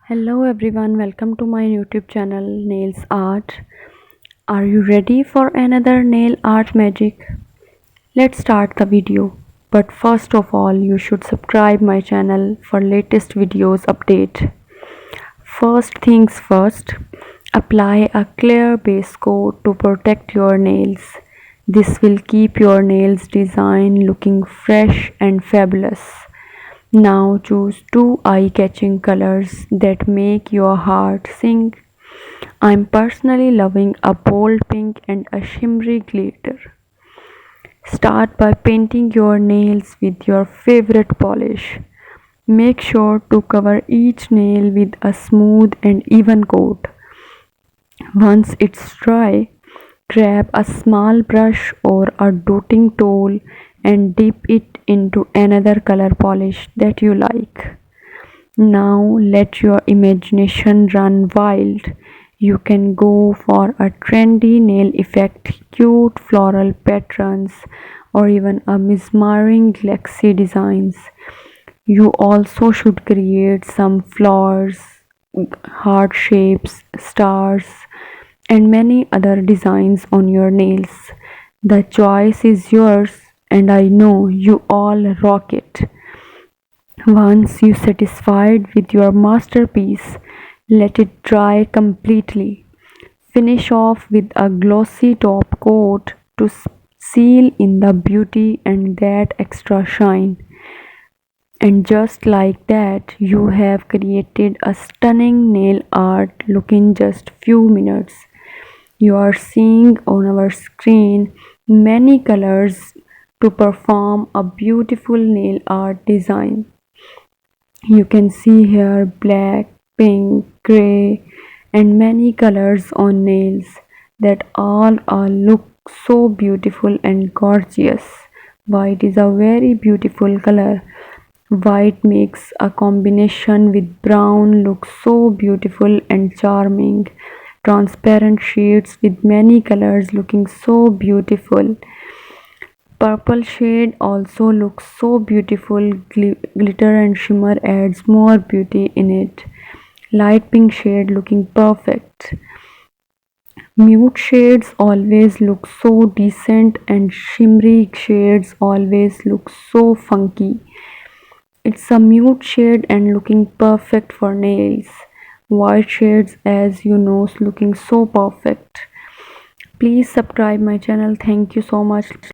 Hello everyone, welcome to my YouTube channel Nails Art. Are you ready for another nail art magic? Let's start the video. But first of all, you should subscribe my channel for latest videos update. First things first, apply a clear base coat to protect your nails. This will keep your nails design looking fresh and fabulous. Now choose two eye-catching colors that make your heart sing. I'm personally loving a bold pink and a shimmery glitter. Start by painting your nails with your favorite polish. Make sure to cover each nail with a smooth and even coat. Once it's dry, grab a small brush or a dotting tool and dip it into another color polish that you like. Now let your imagination run wild. You can go for a trendy nail effect, cute floral patterns, or even a mesmerizing galaxy designs. You also should create some flowers, heart shapes, stars, and many other designs on your nails. The choice is yours, and I know you all rock it. Once you satisfied with your masterpiece, let it dry completely. Finish off with a glossy top coat to seal in the beauty and that extra shine. And just like that, you have created a stunning nail art look in just few minutes. You are seeing on our screen many colors to perform a beautiful nail art design. You can see here black, pink, grey and many colors on nails that all look so beautiful and gorgeous. White is a very beautiful color. White makes a combination with brown look so beautiful and charming. Transparent shades with many colors looking so beautiful. Purple shade also looks so beautiful. Glitter and shimmer adds more beauty in it. Light pink shade looking perfect. Mute shades always look so decent and shimmery shades always look so funky. It's a mute shade and looking perfect for nails. White shades, as you know, looking so perfect. Please subscribe my channel. Thank you so much.